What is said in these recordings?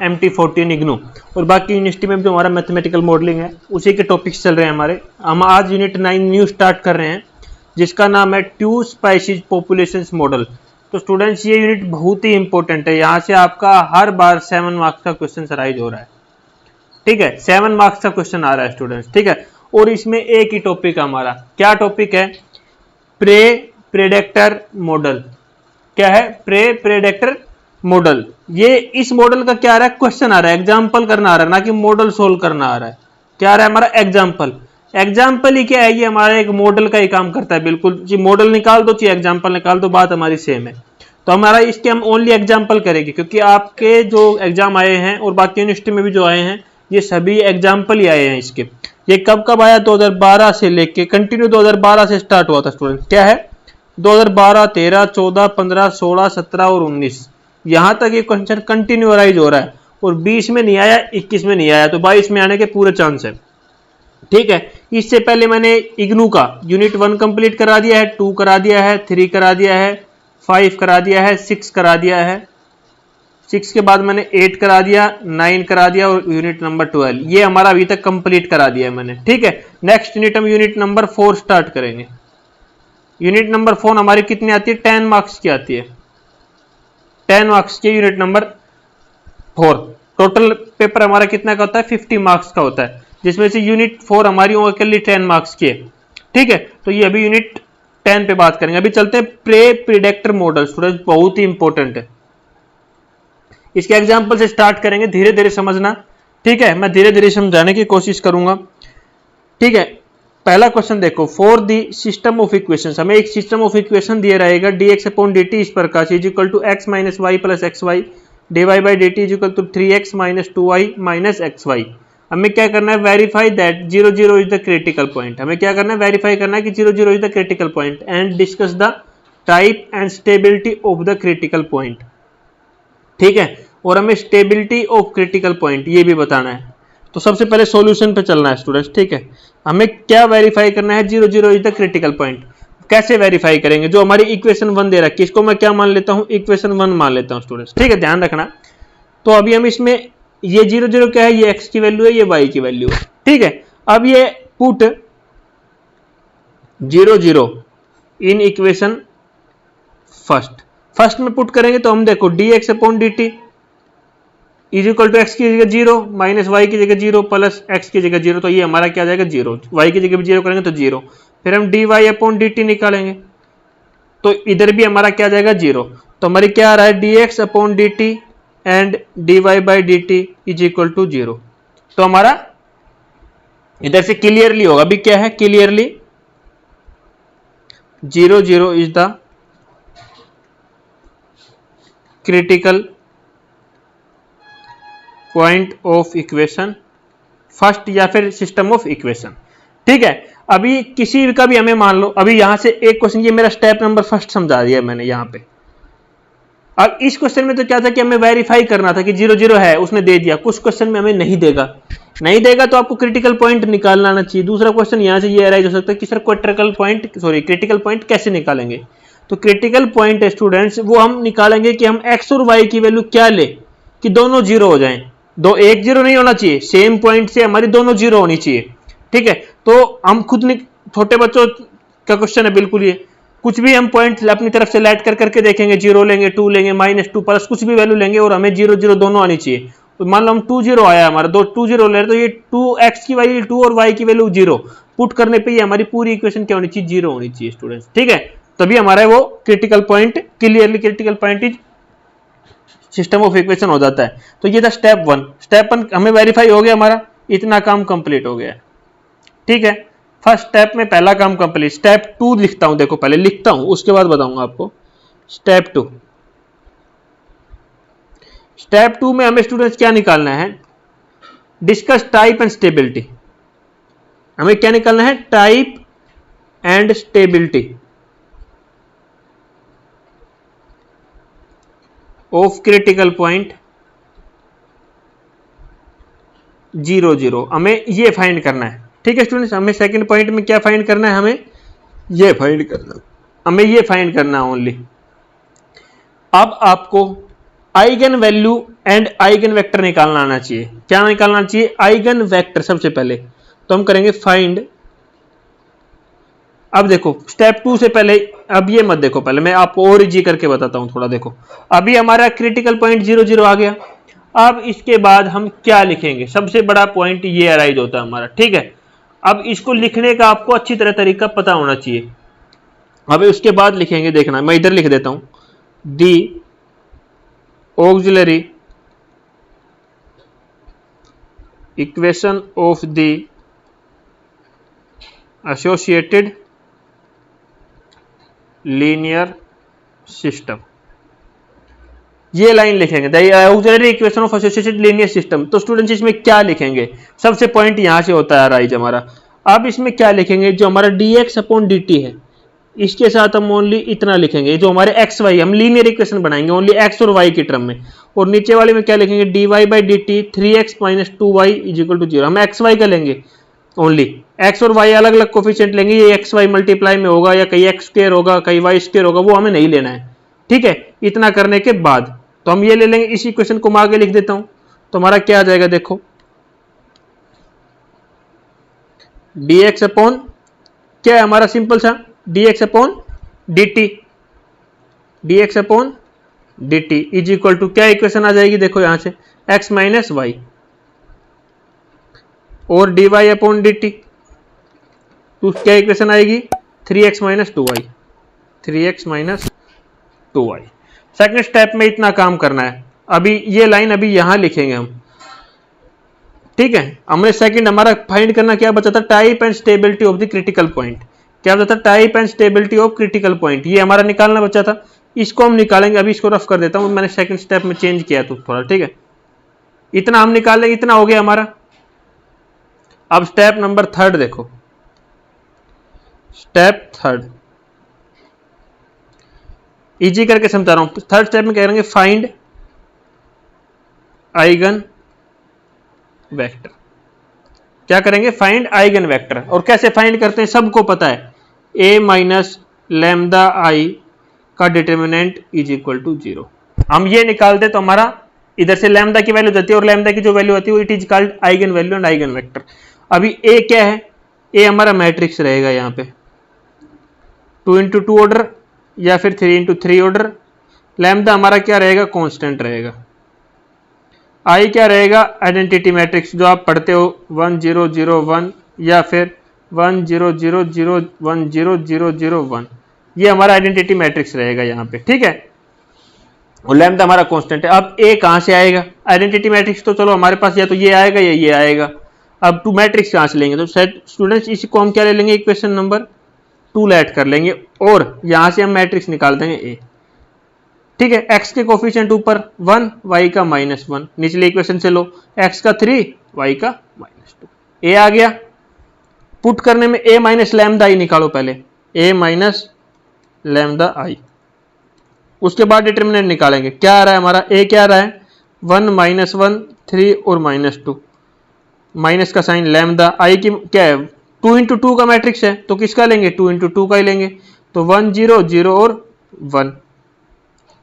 MT14 IGNOU, और बाकी university में जो हमारा मैथमेटिकल मॉडलिंग है उसी के टॉपिक्स चल रहे हैं हमारे। हम आज यूनिट 9 न्यू स्टार्ट कर रहे हैं जिसका नाम है 2 स्पाइसीज पॉपुलेशंस मॉडल। तो स्टूडेंट्स ये यूनिट बहुत ही इंपॉर्टेंट है, यहाँ से आपका हर बार 7 मार्क्स का क्वेश्चन अराइज हो रहा है। ठीक है, 7 मार्क्स का क्वेश्चन आ रहा है स्टूडेंट्स। ठीक है, और इसमें एक ही टॉपिक हमारा, क्या टॉपिक है? Predictor model. क्या है? Predictor model. ये इस मॉडल का क्या आ रहा है? क्वेश्चन आ रहा है, एग्जांपल करना आ रहा है, ना कि मॉडल सोल्व करना आ रहा है। क्या आ रहा है हमारा? एग्जांपल। एग्जांपल ही क्या है? ये हमारा एक मॉडल का ही काम करता है बिल्कुल। जी मॉडल निकाल दो चाहे एग्जांपल निकाल दो, बात हमारी सेम है। तो हमारा इसके हम ओनली एग्जांपल करेंगे, क्योंकि आपके जो एग्जाम आए हैं और बाकी यूनिवर्सिटी में भी जो आए हैं ये सभी एग्जाम्पल ही आए हैं इसके। ये कब कब आया? 2012 से लेके कंटिन्यू 2012 से स्टार्ट हुआ था स्टूडेंट। क्या है? 2012, 13, 14, 15, 16, 17 और 19, यहां तक ये क्वेश्चन कंटिन्यू अराइज हो रहा है। और 20 में नहीं आया, 21 में नहीं आया, तो 22 में आने के पूरे चांस है। ठीक है, इससे पहले मैंने इग्नू का यूनिट 1 कंप्लीट करा दिया है, 2 करा दिया है, 3 करा दिया है, 5 करा दिया है, 6 करा दिया है, 6 के बाद मैंने 8 करा दिया, 9 करा दिया और यूनिट नंबर 12 ये हमारा अभी तक कंप्लीट करा दिया है मैंने। ठीक है, नेक्स्ट यूनिट हम यूनिट नंबर 4 स्टार्ट करेंगे। यूनिट नंबर 4 हमारी कितनी आती है? 10 मार्क्स की आती है। 10 मार्क्स की यूनिट नंबर 4। टोटल पेपर हमारा कितना का होता है? 50 मार्क्स का होता है, जिसमें से यूनिट 4 हमारी ओनली 10 मार्क्स की है। ठीक है, तो ये अभी यूनिट 10 पे बात करेंगे। अभी चलते हैं प्रेडिक्टर मॉडल। स्टूडेंट बहुत ही इंपॉर्टेंट है, इसके एग्जाम्पल से स्टार्ट करेंगे, धीरे धीरे समझना। ठीक है, मैं धीरे धीरे समझाने की कोशिश करूंगा। ठीक है, पहला क्वेश्चन देखो, for the system of equations, हमें एक सिस्टम ऑफ इक्वेशन दिया रहेगा dx अपॉन dt इस प्रकार से is equal to x minus y plus x y dy by dt is equal to 3x minus 2y minus x y. हमें क्या करना है? Verify that 0 0 is the critical point. हमें क्या करना है? वेरीफाई करना है कि 0 0 is the critical point and discuss the type and stability of the critical point. ठीक है, और हमें स्टेबिलिटी ऑफ क्रिटिकल पॉइंट ये भी बताना है। तो सबसे पहले सॉल्यूशन पे चलना है स्टूडेंट्स। ठीक है, हमें क्या वेरीफाई करना है? 0 0 इज द क्रिटिकल पॉइंट। कैसे वेरीफाई करेंगे? जो हमारी इक्वेशन 1 दे रखी है इसको मैं क्या मान लेता हूं? इक्वेशन 1 मान लेता हूं स्टूडेंट्स। ठीक है, ध्यान रखना। तो अभी हम इसमें ये 0 0 क्या है? ये x की वैल्यू है, ये y की वैल्यू है। ठीक है, अब ये पुट 0 0 इन इक्वेशन फर्स्ट में पुट करेंगे तो हम देखो dx upon dt is equal to x की जगह 0 माइनस वाई की जगह 0 प्लस एक्स की जगह 0, तो ये हमारा क्या आ जाएगा? 0। वाई की जगह भी 0 करेंगे तो 0। फिर हम dy अपॉन dt निकालेंगे तो इधर भी हमारा क्या आ जाएगा? 0। तो हमारी क्या आ रहा है? dx upon dt and dy by dt is equal to 0। तो हमारा इधर से क्लियरली होगा। अभी क्या है? Clearly 0 0 is the critical point of equation first या फिर सिस्टम ऑफ इक्वेशन। ठीक है, अभी किसी का भी हमें मान लो, अभी यहां से एक क्वेश्चन, ये मेरा स्टेप नंबर फर्स्ट समझा दिया मैंने यहां पे। अब इस क्वेश्चन में तो क्या था कि हमें वेरीफाई करना था कि 0 0 है, उसने दे दिया। कुछ क्वेश्चन में हमें नहीं देगा तो आपको क्रिटिकल पॉइंट निकालना आना चाहिए। दूसरा क्वेश्चन यहां से ये अराइज हो सकता है कि सर क्रिटिकल पॉइंट कैसे निकालेंगे? तो क्रिटिकल पॉइंट है स्टूडेंट्स, वो हम निकालेंगे कि हम एक्स और वाई की वैल्यू क्या ले कि दोनों 0 हो जाएं। दो एक 0 नहीं होना चाहिए, सेम पॉइंट से हमारी दोनों 0 होनी चाहिए। ठीक है, तो हम खुद छोटे बच्चों का क्वेश्चन है बिल्कुल ये, कुछ भी हम पॉइंट अपनी तरफ से लाइट कर करके देखेंगे, 0 लेंगे, 2 लेंगे, -2 प्लस कुछ भी वैल्यू लेंगे और हमें 0 0 दोनों आनी चाहिए। तो मान लो हम 2 0 आया हमारा, 2 0 ले रहे तो ये 2x की वैल्यू 2 और y की वैल्यू 0 पुट करने पे ये हमारी पूरी इक्वेशन क्या होनी चाहिए? 0 होनी चाहिए स्टूडेंट्स। ठीक है, तभी हमारा वो critical point, clearly critical point is system of equation हो जाता है। तो ये था स्टेप 1। स्टेप 1 हमें वेरीफाई हो गया, हमारा इतना काम कंप्लीट हो गया। ठीक है, फर्स्ट स्टेप में पहला काम कंप्लीट। स्टेप 2 लिखता हूं, देखो पहले लिखता हूं उसके बाद बताऊंगा आपको। स्टेप 2, स्टेप 2 में हमें स्टूडेंट्स क्या निकालना है? Discuss type and stability. हमें क्या निकालना है? Type and stability of critical point 0 0, हमें ये फाइंड करना है। ठीक है स्टूडेंट्स, हमें सेकंड पॉइंट में क्या फाइंड करना है? हमें ये फाइंड करना ओनली। अब आपको eigen value and eigen vector निकालना आना चाहिए। क्या निकालना चाहिए? Eigen vector. सबसे पहले तो हम करेंगे फाइंड। अब देखो स्टेप 2 से पहले, अब ये मत देखो, पहले मैं आपको और इजी करके बताता हूं थोड़ा। देखो अभी हमारा क्रिटिकल पॉइंट 0 0 आ गया। अब इसके बाद हम क्या लिखेंगे? सबसे बड़ा पॉइंट ये अराइज होता है हमारा, ठीक है। अब इसको लिखने का आपको अच्छी तरह तरीका पता होना चाहिए। अब उसके बाद लिखेंगे, देखना मैं इधर लिख देता हूं, the auxiliary equation of the associated linear system. ये लाइन लिखेंगे, the auxiliary equation of associated linear system. तो स्टूडेंट्स इसमें क्या लिखेंगे? सबसे पॉइंट यहां से होता है राइज हमारा। अब इसमें क्या लिखेंगे? जो हमारा dx अपॉन dt है, इसके साथ हम ओनली इतना लिखेंगे, जो हमारे एक्स वाई, हम लीनियर इक्वेशन बनाएंगे ओनली एक्स और वाई के टर्म में। और नीचे वाले में क्या लिखेंगे? dy by dt 3x minus 2y is equal to 0। हम एक्स वाई का लेंगे ओनली, एक्स और वाई अलग अलग कोफिशिएंट लेंगे। ये एक्स वाई मल्टीप्लाई में होगा या कहीं एक्स स्क्वायर होगा कहीं वाई स्क्वायर होगा, वो हमें नहीं लेना है, ठीक है। इतना करने के बाद तो हम ये ले लेंगे। इस इक्वेशन को मैं आगे लिख देता हूं, तो हमारा क्या आ जाएगा? देखो dx अपॉन क्या है हमारा? सिंपल सा dx upon dt, dx upon dt is equal to क्या इक्वेशन आ जाएगी? देखो यहां से x माइनस वाई और dy अपॉन dt, तो क्या इक्वेशन आएगी? 3x minus 2y, 3x minus 2y। Second step में इतना काम करना है। अभी ये लाइन अभी यहां लिखेंगे हम, ठीक है। हमने सेकंड हमारा फाइंड करना क्या बचा था? Type and stability of the critical point. क्या बचा था? Type and stability of critical point, ये हमारा निकालना बचा था। इसको हम निकालेंगे। अभी इसको रफ कर देता हूं, मैंने सेकंड स्टेप में चेंज किया तो थोड़ा, ठीक है। इतना हम निकाल लेंगे, इतना हो गया हमारा। अब स्टेप नंबर 3 देखो, स्टेप 3 इजी करके समझा रहा हूं। थर्ड स्टेप में कह रहे हैं फाइंड आइगन वेक्टर। क्या करेंगे? Find eigen vector. और कैसे फाइंड करते हैं सबको पता है, a माइनस लैम्डा आई का डिटर्मिनेंट इज इक्वल टू 0। हम ये निकालते तो हमारा इधर से लैम्डा की वैल्यू जाती है, और लैम्डा की जो वैल्यू आती है वो it is called eigen value and eigen vector. अभी a क्या है? a हमारा मैट्रिक्स रहेगा यहाँ पे 2 इंटू 2 ऑर्डर या फिर 3 इंटू 3 ऑर्डर। लैम्डा हमारा क्या रहेगा? कांस्टेंट रहेगा। आई क्या रहेगा? आइडेंटिटी मैट्रिक्स जो आप पढ़ते हो 1 0 0 1 या फिर 1 0 0 0 1 0 0 0 1, ये हमारा आइडेंटिटी मैट्रिक्स रहेगा यहाँ पे, ठीक है। और लैम्डा हमारा कांस्टेंट है। अब ए कहां से आएगा? आइडेंटिटी मैट्रिक्स तो चलो हमारे पास या तो ये आएगा या ये आएगा। अब टू मैट्रिक्स कहां से लेंगे? तो स्टूडेंट्स इसको हम क्या ले लेंगे? इक्वेशन नंबर 2 ऐड कर लेंगे और यहां से हम मैट्रिक्स निकाल देंगे ए, ठीक है। x के कोफिशिएंट ऊपर 1, y का -1, निचले इक्वेशन से लो x का 3, y का -2, a आ गया। पुट करने में a माइनस लैम्डा आई निकालो पहले, a माइनस लैम्डा आई। उसके बाद डिटर्मिनेंट निकालेंगे। क्या आ रहा है हमारा? a क्या आ रहा है? 1 -1 3 और -2, माइनस का साइन लैम्डा। आई की क्या है? 2 इंटू 2 का मैट्रिक्स है, तो किसका लेंगे? 2 इंटू 2 का ही लेंगे। तो 1 0 0 और 1,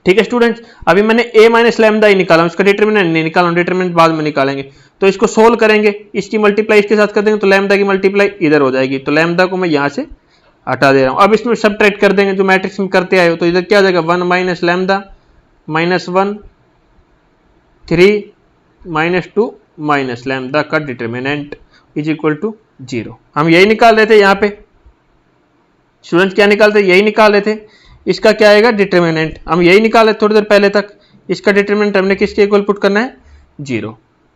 ठीक है स्टूडेंट्स। अभी मैंने a माइनस लैम्डा ही निकाला, उसका डिटरमिनेंट नहीं निकाला, डिटरमिनेंट बाद में निकालेंगे। तो इसको सोल्व करेंगे, इसकी मल्टीप्लाई इसके साथ कर देंगे तो लैम्डा की मल्टीप्लाई इधर हो जाएगी। तो लैम्डा को मैं यहां से हटा दे रहा हूं। अब इसमें सबट्रैक्ट कर देंगे जो मैट्रिक्स में करते आए हो, तो इधर क्या हो जाएगा? 1 माइनस लैम्डा -1 3 -2 माइनस लैम्डा का डिटरमिनेंट इज इक्वल टू 0। हम यही निकाल रहे थे यहाँ पे स्टूडेंट्स, क्या निकालते? यही निकाल रहे थे। इसका क्या आएगा? डिटरमिनेंट। हम यही निकाले थोड़ी देर पहले तक। इसका डिटरमिनेंट हमने किसके इक्वल पुट करना है? 0,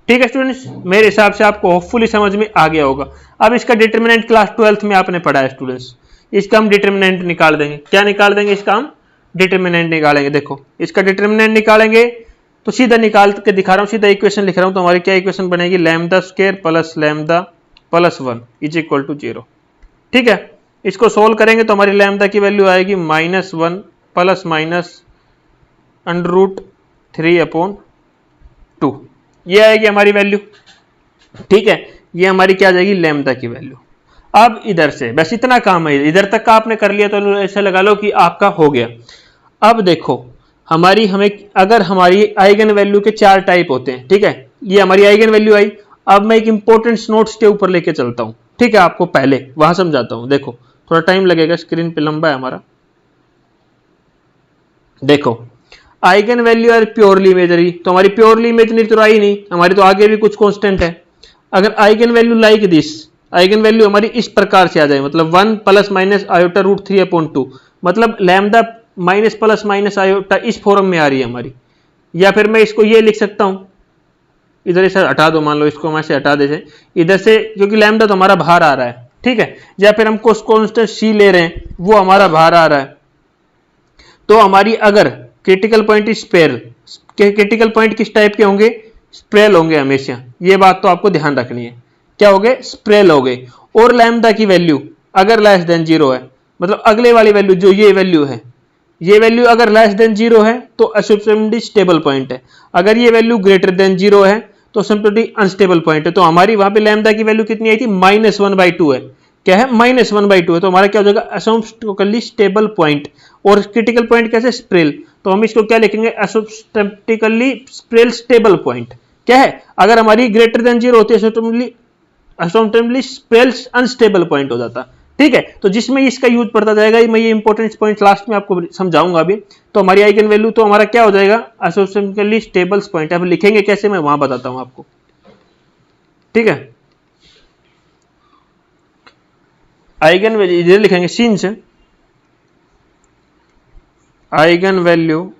ठीक है स्टूडेंट्स। मेरे हिसाब से आपको होपफुली समझ में आ गया होगा। अब इसका डिटरमिनेंट क्लास 12th में आपने पढ़ा है स्टूडेंट्स। इसका हम डिटरमिनेंट निकाल देंगे। क्या निकाल देंगे? इसका हम डिटरमिनेंट निकालेंगे। देखो इसका डिटरमिनेंट निकालेंगे तो सीधा निकाल के दिखा रहा हूं, सीधा इक्वेशन लिख रहा हूं। तो हमारी क्या इक्वेशन बनेगी? Lambda square plus lambda plus 1 is equal to 0, ठीक है। इसको सोल्व करेंगे तो हमारी लैम्डा की वैल्यू आएगी -1 प्लस माइनस √3/2, ये आएगी हमारी वैल्यू, ठीक है। ये हमारी क्या आ जाएगी? लैम्डा की वैल्यू। अब इधर से बस इतना काम है, इधर तक का आपने कर लिया तो ऐसे लगा लो कि आपका हो गया। अब देखो हमारी हमें अगर हमारी आइगन वैल्यू के 4 टाइप होते हैं, ठीक है, ये हमारी आइगन वैल्यू आई। अब मैं एक इंपॉर्टेंट नोट्स के ऊपर लेके चलता हूं, ठीक है, आपको पहले वहां समझाता हूं। देखो थोड़ा टाइम लगेगा, स्क्रीन पे लंबा है हमारा। देखो eigen value are purely imagery, तो हमारी प्योरली इमेजरी तो आई नहीं, हमारी तो आगे भी कुछ कांस्टेंट है। अगर eigen value like this, eigen value हमारी इस प्रकार से आ जाए, मतलब 1 प्लस माइनस आयोटा रूट 3/2, मतलब lambda minus plus minus iota इस फॉर्म में आ रही है हमारी। या फिर मैं इसको ये लिख सकता हूं, इधर से हटा दो, मान लो इसको हम ऐसे हटा देते इधर से, क्योंकि लैम्डा तो हमारा बाहर आ रहा है, ठीक है। या फिर हम कांस्टेंट सी ले रहे हैं, वो हमारा बाहर आ रहा है। तो हमारी अगर critical point is spell, critical point किस टाइप के होंगे, स्प्रेल होंगे हमेशा, ये बात तो आपको ध्यान रखनी है। क्या हो गए, स्प्रेल हो गए। और लैम्डा की वैल्यू अगर लेस देन 0 है, मतलब अगले वाली वैल्यू जो ये वैल्यू है, ये वैल्यू अगर लेस देन 0 है तो असिम्प्टोटिकली स्टेबल पॉइंट है। अगर ये वैल्यू ग्रेटर देन 0 है तो असिम्प्टोटिकली अनस्टेबल पॉइंट है। तो हमारी वहां पे लैम्डा की वैल्यू कितनी आई थी, -1/2 है। क्या है, -1/2 है। तो हमारा क्या हो जाएगा, असिम्प्टोटिकली स्टेबल पॉइंट। और क्रिटिकल पॉइंट कैसे, स्प्रेल, तो हम इसको क्या लिखेंगे, असिम्प्टोटिकली स्प्रेल स्टेबल पॉइंट। क्या है, अगर हमारी ग्रेटर देन 0 होती है असिम्प्टोटिकली स्प्रेल अनस्टेबल पॉइंट हो जाता। ठीक है, तो जिसमें इसका यूज पड़ता जाएगा, मैं ये इंपॉर्टेंट पॉइंट लास्ट में आपको समझाऊंगा अभी। तो हमारी आइगन वैल्यू तो हमारा क्या हो जाएगा, एसोसिएटिकली स्टेबल पॉइंट। अब लिखेंगे कैसे, मैं वहां बताता हूं आपको, ठीक है। आइगन वैल्यू इधर लिखेंगे, since eigen value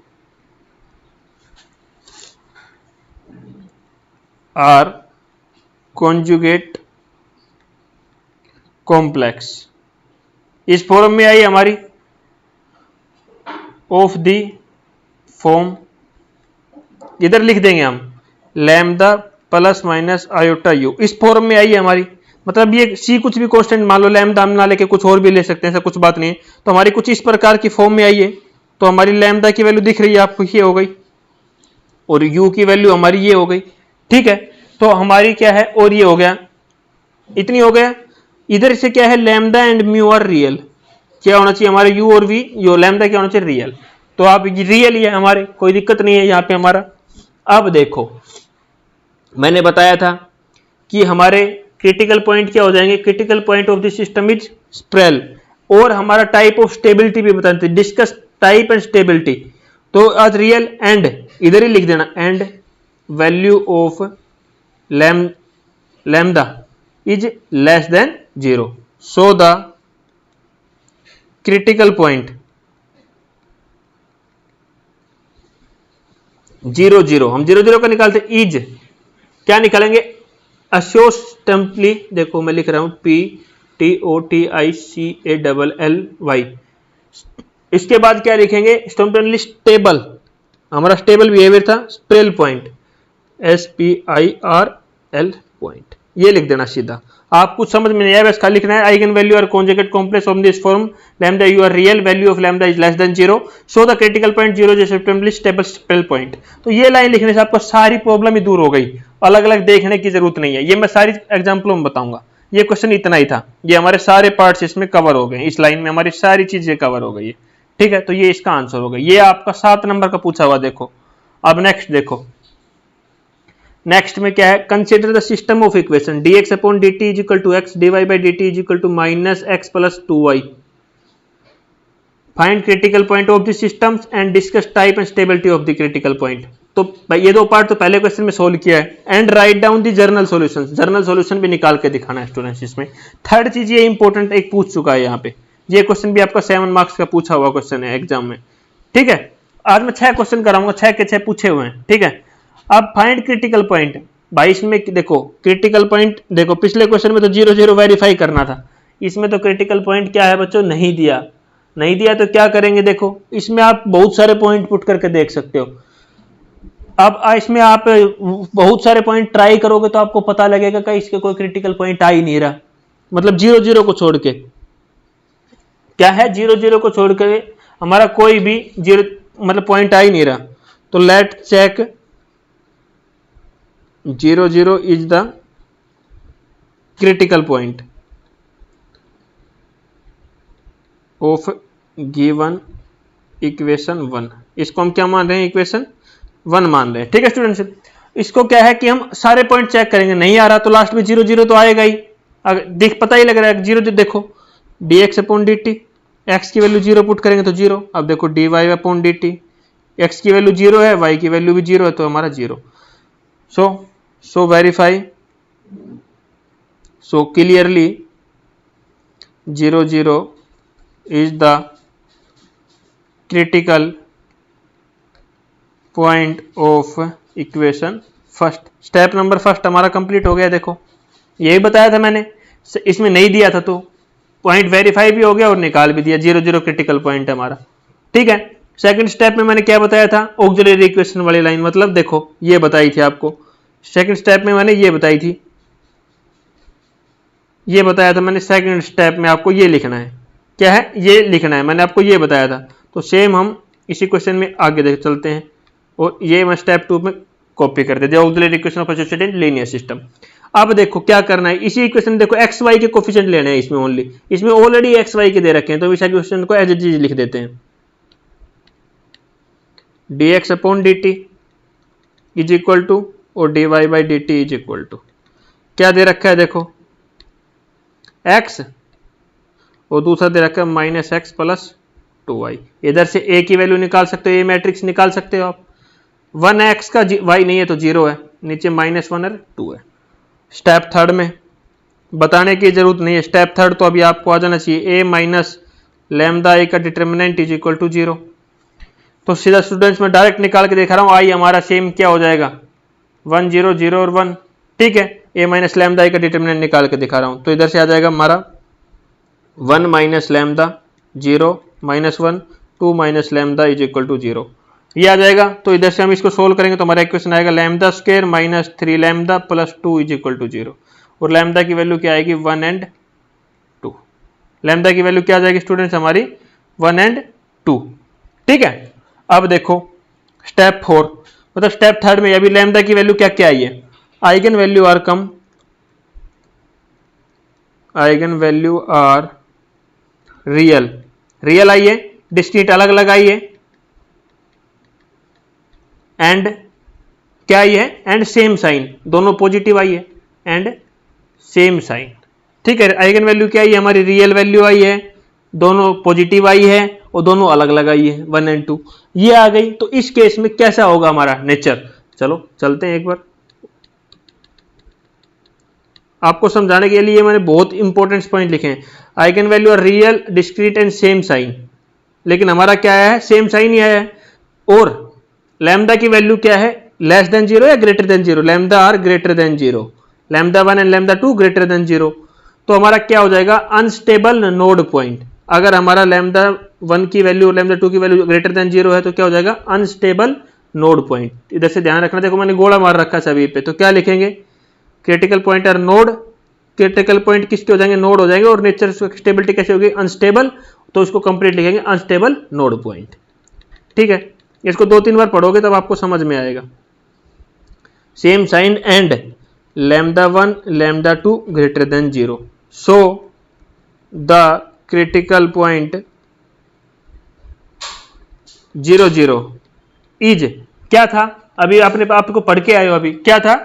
are conjugate complex, इस फॉर्म में आई हमारी, ऑफ द फॉर्म, इधर लिख देंगे हम lambda plus minus iota you, इस फॉर्म में आई है हमारी। मतलब ये सी कुछ भी कांस्टेंट मान लो, लैम्डा हम ना लेके कुछ और भी ले सकते हैं, ऐसा कुछ बात नहीं है। तो हमारी कुछ इस प्रकार की फॉर्म में आई है। तो हमारी लैम्डा की वैल्यू दिख रही है आपको, ये हो गई, और यू की वैल्यू हमारी ये हो गई, ठीक है। तो हमारी क्या है, और ये हो गया, इतनी हो गया। इधर से क्या है, lambda and mu are real, क्या होना चाहिए हमारे यू और वी, यो लैम्डा क्या होना चाहिए, रियल। तो आप रियल ही है हमारे, कोई दिक्कत नहीं है यहाँ पे हमारा। अब देखो मैंने बताया था कि हमारे क्रिटिकल पॉइंट क्या हो जाएंगे, critical point of the system is spiral. और हमारा टाइप ऑफ स्टेबिलिटी भी बताते थे, डिस्कस टाइप एंड स्टेबिलिटी। तो आज रियल एंड इधर ही लिख देना, and value of lambda is less than 0, so the critical point 0 0, हम 0 0 का निकालते, इज क्या निकालेंगे, असिस्टेंटली, देखो मैं लिख रहा हूं PTOTICALLY। इसके बाद क्या लिखेंगे, स्टोम्पली स्टेबल, हमारा स्टेबल बिहेवियर था, स्प्रेल पॉइंट SPIRL पॉइंट, ये लिख देना सीधा। आप कुछ समझ में नहीं आया, बस खाली लिखना है eigen value are conjugate complex of this form, lambda u are real, value of lambda is less than 0, so the critical point 0 is acceptably stable spiral point. तो ये लाइन लिखने से आपको सारी प्रॉब्लम ही दूर हो गई, अलग अलग देखने की जरूरत नहीं है। ये मैं सारी एग्जाम्पलों में बताऊंगा, ये क्वेश्चन इतना ही था, ये हमारे सारे पार्ट्स इसमें कवर हो गए, इस लाइन में हमारी सारी चीजें कवर हो गई है, ठीक है। तो ये इसका आंसर हो गया, ये आपका 7 नंबर का पूछा हुआ। देखो अब नेक्स्ट देखो, नेक्स्ट में क्या है, consider the system of equation dx upon dt is equal to x, dy by dt is equal to minus x plus 2y, find critical point of the systems and discuss type and stability of the critical point. तो भाई ये दो part तो पहले question में solve किया है, and write down the journal solution, journal solution भी निकाल के दिखाना है स्टूडेंट्स इसमें। थर्ड चीज ये इंपॉर्टेंट एक पूछ चुका है यहाँ पे, ये क्वेश्चन भी आपका 7 मार्क्स का पूछा हुआ क्वेश्चन है एग्जाम में, ठीक है। आज मैं 6 क्वेश्चन कराऊंगा, 6 के 6 पूछे हुए हैं, ठीक है। अब फाइंड क्रिटिकल पॉइंट, भाई इसमें देखो क्रिटिकल पॉइंट, देखो पिछले क्वेश्चन में तो 0 0 वेरीफाई करना था, इसमें तो क्रिटिकल पॉइंट क्या है बच्चों, नहीं दिया, नहीं दिया तो क्या करेंगे, देखो इसमें आप बहुत सारे पॉइंट पुट करके देख सकते हो। अब इसमें आप बहुत सारे पॉइंट ट्राई करोगे तो आपको पता लगेगा कि इसके कोई क्रिटिकल पॉइंट आ ही नहीं रहा, मतलब 0 0 को छोड़ के, क्या है 0 0 को छोड़ के हमारा कोई भी 0 मतलब पॉइंट आ ही नहीं रहा। तो let check 0 0 is the critical point of given equation 1, इसको हम क्या मान रहे हैं, इक्वेशन 1 मान रहे हैं। ठीक है स्टूडेंट्स, इसको क्या है कि हम सारे पॉइंट चेक करेंगे, नहीं आ रहा तो लास्ट में 0 0 तो आएगा ही, अगर देख पता ही लग रहा है 0 0, देखो dx अपॉन dt, x की वैल्यू 0 पुट करेंगे तो 0, अब देखो dy अपॉन dt, x की वैल्यू 0 है, y की वैल्यू भी 0 है, तो हमारा 0। So verify, so clearly 0 0 is the critical point of equation first. Step number first हमारा कंप्लीट हो गया। देखो यही बताया था मैंने, इसमें नहीं दिया था तो पॉइंट वेरीफाई भी हो गया और निकाल भी दिया, 0 0 क्रिटिकल पॉइंट है हमारा। ठीक है, सेकंड स्टेप में मैंने क्या बताया था, ऑक्सिलरी इक्वेशन वाली लाइन, मतलब देखो ये बताई थी आपको, सेकंड स्टेप में मैंने ये बताई थी, ये बताया था मैंने सेकंड स्टेप में आपको ये लिखना है, क्या है ये लिखना है, मैंने आपको ये बताया था। तो सेम हम इसी क्वेश्चन में आगे देख चलते हैं और ये मैं स्टेप 2 में कॉपी कर देते हैं, auxiliary equation of associated in linear system. अब देखो क्या करना है, इसी इक्वेशन देखो एक्स वाई के कोफिशिएंट लेने हैं इसमें, ओनली इसमें ऑलरेडी एक्स वाई के दे रखे हैं, तो इस इक्वेशन को एज इट इज लिख देते हैं, dx upon dt is equal to और dy by dt is equal to क्या दे रखा है, देखो x और दूसरा दे रखा है माइनस एक्स प्लस 2y। इधर से a की वैल्यू निकाल सकते हो, ये मैट्रिक्स निकाल सकते हो आप, 1x का y नहीं है तो 0 है, नीचे -1 और 2 है। स्टेप थर्ड में बताने की जरूरत नहीं है, स्टेप थर्ड तो अभी आपको आ जाना चाहिए, a माइनस लैम्डा a का डिटर्मिनेंट इज इक्वल टू 0। तो सीधा स्टूडेंट्स में डायरेक्ट निकाल के दिखा रहा हूँ, आई हमारा सेम क्या हो जाएगा 1 0 0 और 1। ठीक है, a माइनस लैम्डा a का डिटर्मिनेंट निकाल के दिखा रहा हूँ, तो इधर से आ जाएगा हमारा 1 minus lambda 0 -1 2 minus lambda is equal to 0, ये आ जाएगा। तो इधर से हम इसको सोल्व करेंगे तो हमारा इक्वेशन आएगा lambda square minus 3 lambda plus 2 is equal to 0, और लैम्डा की वैल्यू क्या आएगी 1 और 2। लैम्डा की वैल्यू क्या आ जाएगी स्टूडेंट्स हमारी 1 और 2। ठीक है, अब देखो स्टेप 4 मतलब स्टेप थर्ड में अभी लैम्डा की वैल्यू क्या क्या आई है, eigen value are come, eigen value are real, real आई है, डिस्क्रीट अलग अलग आई है, एंड क्या आई है एंड सेम साइन, दोनों पॉजिटिव आई है एंड सेम साइन। ठीक है, आइगन वैल्यू क्या आई है हमारी, रियल वैल्यू आई है, दोनों पॉजिटिव आई है और दोनों अलग अलग आई है 1 और 2, ये आ गई। तो इस केस में कैसा होगा हमारा नेचर, चलो चलते हैं एक बार, आपको समझाने के लिए मैंने बहुत इंपॉर्टेंट पॉइंट लिखे हैं। Eigen value are real discrete and same sign, लेकिन हमारा क्या है सेम साइन ही आया है, और लैम्डा की वैल्यू क्या है लेस देन 0 या greater than 0, lambda are greater than 0, lambda 1 and lambda 2 greater than 0। तो हमारा क्या हो जाएगा अनस्टेबल नोड पॉइंट, अगर हमारा लैम्डा 1 की वैल्यू और लैम्डा 2 की वैल्यू ग्रेटर देन 0 है तो क्या हो जाएगा अनस्टेबल नोड पॉइंट। इधर से ध्यान रखना, देखो मैंने गोला मार रखा है सभी पे, तो क्या लिखेंगे critical point are node, critical point किसके हो जाएंगे नोड हो जाएंगे, और नेचर स्टेबिलिटी कैसे होगी अनस्टेबल, तो इसको कंप्लीट लिखेंगे अनस्टेबल नोड पॉइंट। ठीक है, इसको 2-3 बार पढ़ोगे तब आपको समझ में आएगा। Same sign and lambda 1 lambda 2 greater than 0, so the critical point 0 0 is क्या था, अभी आपने आपको पढ़ के आए हो, अभी क्या था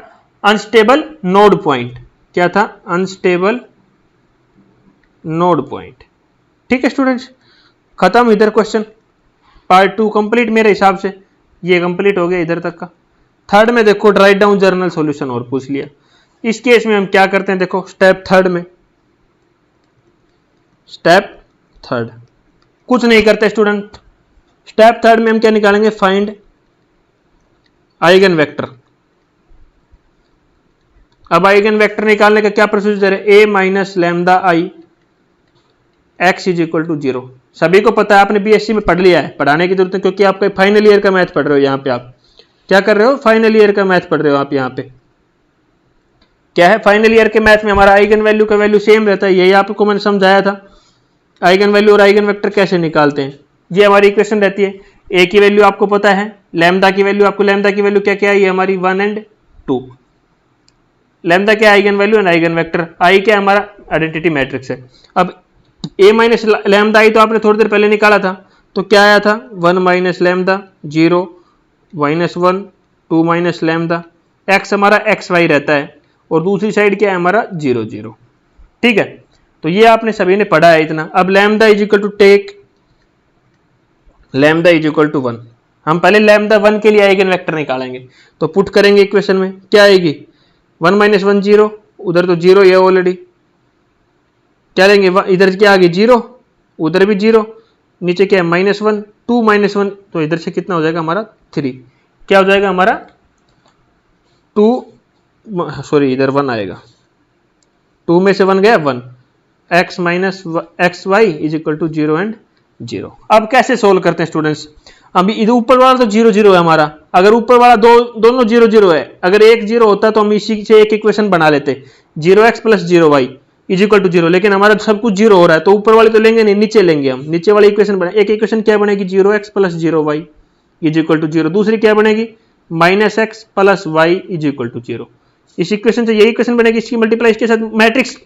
अनस्टेबल नोड पॉइंट, क्या था अनस्टेबल नोड पॉइंट। ठीक है स्टूडेंट्स, खत्म इधर क्वेश्चन, पार्ट 2 कंप्लीट मेरे हिसाब से, ये कंप्लीट हो गया इधर तक का। थर्ड में देखो राइट डाउन जर्नल सॉल्यूशन और पूछ लिया, इस केस में हम क्या करते हैं, देखो स्टेप थर्ड में, स्टेप थर्ड कुछ नहीं करते स्टूडेंट, स्टेप थर्ड में हम क्या निकालेंगे फाइंड आइगन वेक्टर। अब आइगन वेक्टर निकालने का क्या प्रोसीजर है, a minus lambda I x is equal to 0, सभी को पता है, आपने बीएससी में पढ़ लिया है, पढ़ाने की जरूरत है क्योंकि आप फाइनल ईयर का मैथ पढ़ रहे हो, यहाँ पे आप क्या कर रहे हो फाइनल ईयर का मैथ पढ़ रहे हो आप, यहाँ पे क्या है फाइनल ईयर के मैथ में हमारा आइगन वैल्यू का वैल्यू सेम रहता है, यही आपको मैंने समझाया था आइगन वैल्यू और आइगन वेक्टर कैसे निकालते हैं। ये हमारी इक्वेशन रहती है, ए की वैल्यू आपको पता है, लैम्डा की वैल्यू आपको, लैम्डा की वैल्यू क्या क्या है हमारी 1 और 2, लैम्डा क्या eigenvalue and eigenvector, I क्या हमारा आइडेंटिटी मैट्रिक्स है। अब ए माइनस लैम्डा आई तो आपने थोड़ी देर पहले निकाला था, तो क्या आया था 1 minus lambda 0 -1 2 minus lambda. X हमारा एक्स वाई रहता है और दूसरी साइड क्या है हमारा 0 0। ठीक है, तो ये आपने सभी ने पढ़ा है इतना। अब lambda is equal to take lambda is equal to 1। हम पहले लैम्डा 1 के लिए आइगन वेक्टर निकालेंगे, तो पुट करेंगे इक्वेशन में, क्या आएगी 1 माइनस 1 0, उधर तो 0 है ऑलरेडी, क्या लेंगे इधर क्या आ गई 0, उधर भी 0, नीचे क्या है -1 2 -1, तो इधर से कितना हो जाएगा हमारा 3, क्या हो जाएगा हमारा 2 सॉरी इधर 1 आएगा, 2 में से 1 गया 1, x minus x y is equal to 0 and 0। अब कैसे सोल्व करते हैं स्टूडेंट्स, अभी इधर ऊपर वाला तो 0 0 है हमारा, अगर ऊपर वाला दोनों 0 0 है, अगर एक 0 होता तो हम इसी से एक इक्वेशन बना लेते 0x plus 0y is equal to 0, लेकिन हमारा सब कुछ 0 हो रहा है तो ऊपर वाले तो लेंगे नहीं, नीचे लेंगे हम, नीचे वाली इक्वेशन बना, एक इक्वेशन क्या बनेगी 0x plus 0y is equal to 0, दूसरी क्या बनेगी -x plus y is equal to 0। इस इक्वेशन से यही इक्वेशन बनेगी, इसकी मल्टीप्लाई इसके साथ मैट्रिक्स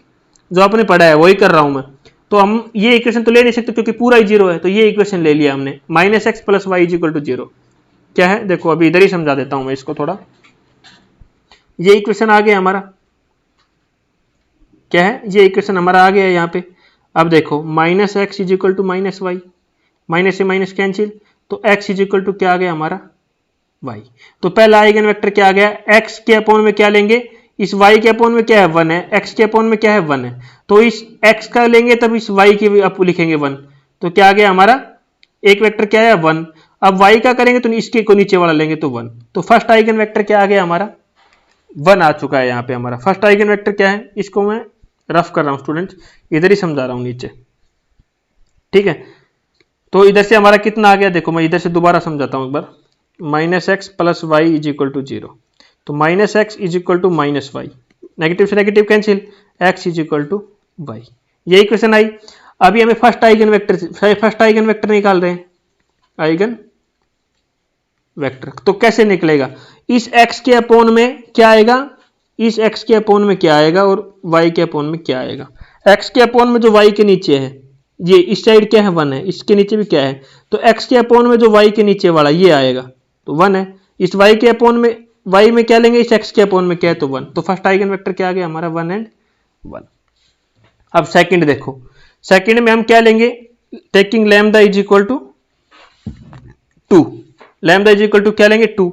जो आपने पढ़ा है वही कर रहा हूं मैं, तो हम ये इक्वेशन तो ले नहीं सकते क्योंकि पूरा ही 0 है, तो ये इक्वेशन ले लिया हमने -x plus y is equal to 0। क्या है देखो अभी इधर ही समझा देता हूं मैं इसको थोड़ा, ये इक्वेशन आ गया हमारा, क्या है ये इक्वेशन हमारा आ गया है यहाँ पे। अब देखो -x is equal to -y, minus से माइनस कैंसिल, तो x इज इक्वल टू क्या आ गया हमारा y। तो पहला आइगन वेक्टर क्या आ गया, x के अपोन में क्या लेंगे, इस y के अपोन में क्या है 1 है, x के अपोन में क्या है 1 है, तो इस x का लेंगे तब इस y की भी आप लिखेंगे 1, तो क्या आ गया हमारा एक वेक्टर क्या है 1। अब y का करेंगे तो इसके को नीचे वाला लेंगे तो 1, तो फर्स्ट आइगन वेक्टर क्या आ गया हमारा 1 आ चुका है यहाँ पे हमारा फर्स्ट आइगन वेक्टर क्या है, इसको मैं रफ कर रहा हूं स्टूडेंट्स, इधर ही समझा रहा हूं नीचे, ठीक है। तो इधर से हमारा कितना आ गया देखो, मैं इधर से दोबारा समझाता हूं एक बार, -x plus y is equal to 0, तो -x is equal to -y, negative से negative cancel, x is equal to y, ये इक्वेशन आई। अभी हमें फर्स्ट आइगन वेक्टर निकाल रहे हैं, आइगन वेक्टर तो कैसे निकलेगा, इस x के अपोन में क्या आएगा, इस x के अपोन में क्या आएगा और y के अपोन में क्या आएगा, x के अपोन में जो y के नीचे है, ये इस साइड क्या है 1 है, इसके नीचे भी क्या है, तो x के अपोन में जो y के नीचे वाला ये आएगा तो 1 है, इस y के अपोन में y में क्या लेंगे, इस x के अपोन में क्या है तो 1, तो फर्स्ट आइगन वेक्टर क्या आ गया हमारा 1 एंड 1। अब सेकंड देखो, सेकंड में हम क्या लेंगे, taking lambda is equal to 2, lambda is equal to क्या लेंगे 2,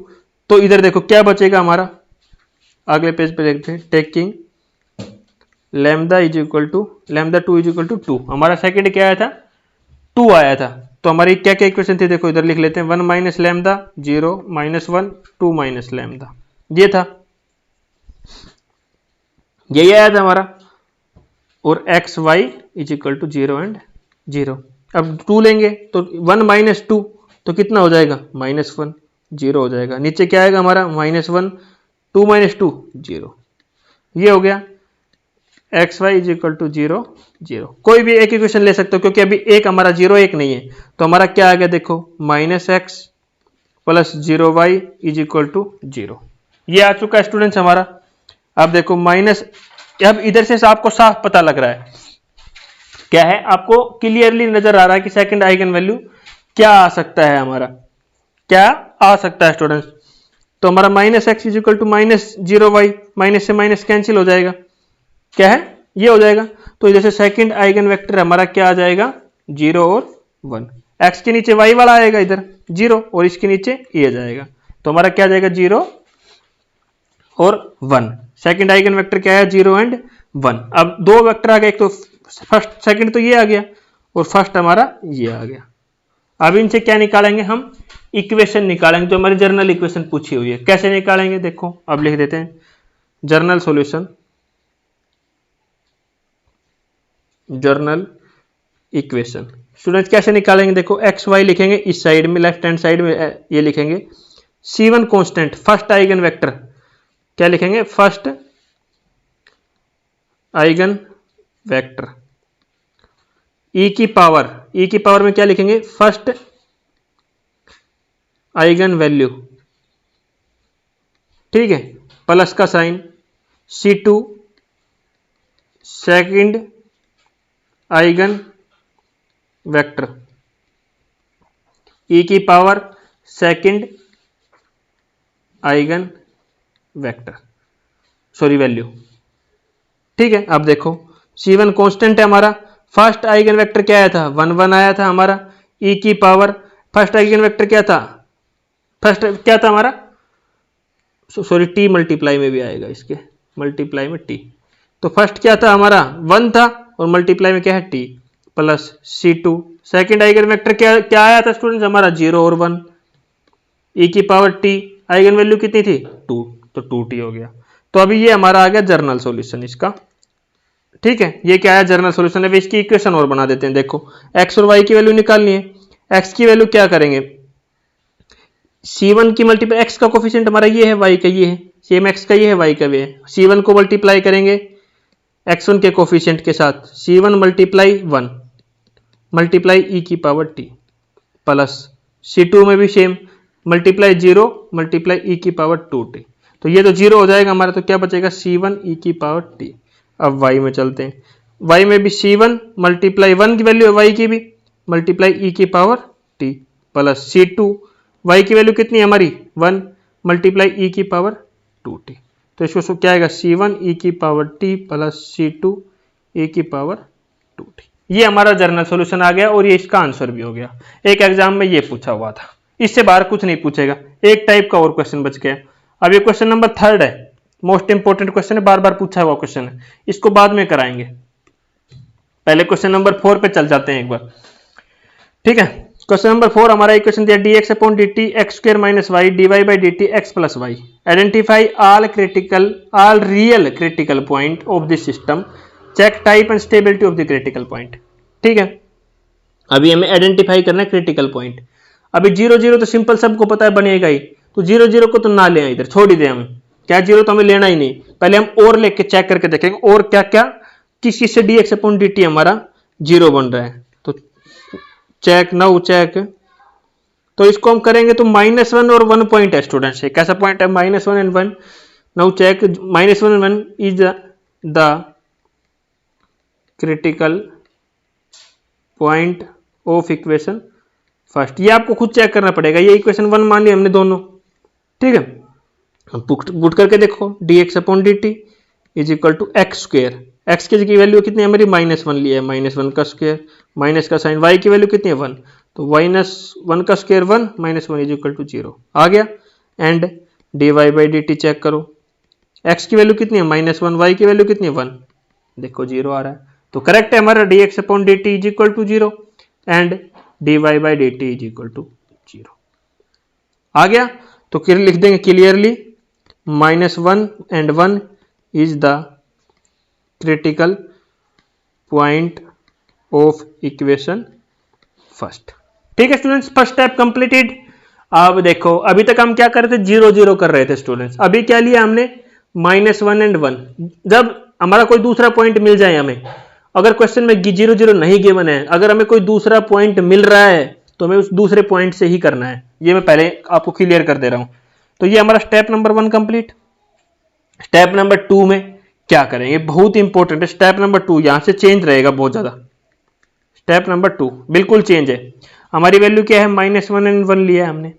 तो इधर देखो क्या बचेगा हमारा, अगले पेज पे देखते हैं, taking lambda is equal to lambda 2 is equal to 2, हमारा सेकंड क्या आया था 2 आया था, तो हमारी क्या क्या इक्वेशन थी देखो इधर लिख लेते हैं, 1 माइनस लैम्डा 0 -1 2 माइनस लैम्डा, ये था, यही आया था हमारा, और x y is equal to 0 and 0। अब 2 लेंगे तो 1 माइनस 2 तो कितना हो जाएगा -1, 0 हो जाएगा, नीचे क्या आएगा हमारा -1 2 माइनस 2 0, ये हो गया x y is equal to 0 0। कोई भी एक इक्वेशन ले सकते हो क्योंकि अभी एक हमारा 0 एक नहीं है, तो हमारा क्या आ गया देखो -x प्लस 0y इज इक्वल टू 0, ये आ चुका है स्टूडेंट्स हमारा। अब देखो माइनस, अब इधर से आपको साफ पता लग रहा है, क्या है आपको क्लियरली नजर आ रहा है कि सेकंड आइगन वैल्यू क्या आ सकता है हमारा, क्या आ सकता है स्टूडेंट्स, तो हमारा -x is equal to -0y, minus से माइनस कैंसिल हो जाएगा, क्या है ये हो जाएगा, तो इधर से सेकंड आइगन वेक्टर हमारा क्या आ जाएगा 0 और 1, x के नीचे y वाला आएगा इधर 0 और इसके नीचे ये जाएगा, तो हमारा क्या आ जाएगा 0 और 1, सेकंड आइगन वेक्टर क्या है 0 एंड 1। अब दो वेक्टर आ गए, एक तो फर्स्ट सेकंड तो ये आ गया और फर्स्ट हमारा ये आ गया। अब इनसे क्या निकालेंगे हम, इक्वेशन निकालेंगे जो हमारी जर्नल इक्वेशन पूछी हुई है, कैसे निकालेंगे देखो, अब लिख देते हैं journal solution, general equation students कैसे निकालेंगे देखो, एक्स वाई लिखेंगे इस साइड में, लेफ्ट हैंड साइड में ये लिखेंगे C1 constant, first eigen vector क्या लिखेंगे, फर्स्ट आइगन वेक्टर, ई की पावर में क्या लिखेंगे, फर्स्ट आइगन वैल्यू, ठीक है, प्लस का sign, C2 second eigenvector, e की power second eigenvector, sorry value. ठीक है, अब देखो C1 कांस्टेंट है हमारा, फर्स्ट आइगन वेक्टर क्या आया था 1 1 आया था हमारा, ई की पावर फर्स्ट आइगन वेक्टर क्या था, फर्स्ट क्या था हमारा, सॉरी टी मल्टीप्लाई में भी आएगा, इसके मल्टीप्लाई में टी, तो फर्स्ट क्या था हमारा 1 था और मल्टीप्लाई में क्या है T plus C2। Second eigen vector क्या क्या आया था स्टूडेंट्स हमारा 0 और 1, ई की पावर टी, आइगन वैल्यू कितनी थी 2, तो 2t हो गया। तो अभी ये हमारा आ गया जर्नल सॉल्यूशन इसका। ठीक है, ये क्या है जर्नल सॉल्यूशन है। अब इसकी इक्वेशन और बना देते हैं। देखो x और y की वैल्यू निकालनी है, x की वैल्यू क्या करेंगे, C1 की मल्टीप्लाई, x का कोफिशिएंट हमारा ये है, y का ये है, सेम x का ये है, y का भी है, C1 को मल्टीप्लाई करेंगे x1 के कोफिशिएंट के साथ, C1 मल्टीप्लाई 1 मल्टीप्लाई ई की पावर t प्लस C2 में भी सेम मल्टीप्लाई 0 मल्टीप्लाई ई की पावर 2t, तो ये तो 0 हो जाएगा हमारा, तो क्या बचेगा C1 ई की पावर t। अब y में चलते हैं, y में भी C1 मल्टीप्लाई 1 की वैल्यू है y की भी मल्टीप्लाई ई की power t plus C2, y की वैल्यू कितनी है हमारी 1 मल्टीप्लाई ई की पावर 2t, तो इसको क्या आएगा C1 ई की पावर t प्लस C2 ई की पावर 2t। ये हमारा जर्नल सॉल्यूशन आ गया और ये इसका आंसर भी हो गया। एक एग्जाम में ये पूछा हुआ था, इससे बाहर कुछ नहीं पूछेगा। एक टाइप का और क्वेश्चन बच गया। अब ये क्वेश्चन नंबर 3 है, मोस्ट इंपोर्टेंट क्वेश्चन है, बार बार पूछा हुआ क्वेश्चन है, इसको बाद में कराएंगे। पहले क्वेश्चन नंबर 4 पे चल जाते हैं एक बार। ठीक है, क्वेश्चन नंबर 4 हमारा इक्वेशन दिया dx upon dt x square minus y dy by dt x plus y, identify all real critical point of this system, check type and stability of the critical point. ठीक है, अभी हमें identify करना है critical point. अभी 0 0 तो simple सबको पता है बनेगा ही, तो 0 0 को तो ना लें, इधर छोड़ ही दें हम, क्या 0 तो हमें लेना ही नहीं। पहले हम और लेके चेक करके देखेंगे और क्या क्या किस चीज से dx अपॉन dt हमारा 0 बन रहा है, तो चेक नाउ चेक, तो इसको हम करेंगे तो -1 और 1 पॉइंट है स्टूडेंट्स, कैसा पॉइंट है -1 and 1, now check -1 and 1 is the critical point of equation first. ये आपको खुद चेक करना पड़ेगा, ये इक्वेशन 1 मान लिया हमने दोनों। ठीक है, पुट करके देखो dx upon dt is equal to x square, x की वैल्यू कितनी है हमारी -1 लिया है, -1 का स्क्वेयर माइनस का साइन, y की वैल्यू कितनी है 1, तो -1 का स्क्वेयर 1 -1 इज इक्वल टू 0 आ गया। And dy by dt check करो, x की वैल्यू कितनी है -1, y की वैल्यू कितनी है 1, देखो 0 आ रहा है, तो करेक्ट है हमारा dx upon dt is equal to 0 and dy by dt is equal to 0 आ गया। तो फिर लिख देंगे clearly -1 and 1 is the critical point of equation first. ठीक है स्टूडेंट्स, फर्स्ट स्टेप कंप्लीटेड। अब देखो अभी तक हम क्या कर रहे थे 0 0 कर रहे थे स्टूडेंट्स, अभी क्या लिया हमने -1 एंड 1। जब हमारा कोई दूसरा पॉइंट मिल जाए हमें, अगर क्वेश्चन में 0 0 नहीं गिवन है, अगर हमें कोई दूसरा पॉइंट मिल रहा है तो हमें उस दूसरे पॉइंट से ही करना है, ये मैं पहले आपको क्लियर कर दे रहा हूं। तो ये हमारा step number 1 complete. Step number 2 में क्या करेंगे, बहुत इंपॉर्टेंट है स्टेप नंबर 2, यहां से चेंज रहेगा बहुत ज्यादा। स्टेप नंबर 2 बिल्कुल चेंज है, हमारी वैल्यू क्या है -1 एंड 1 लिया है हमने,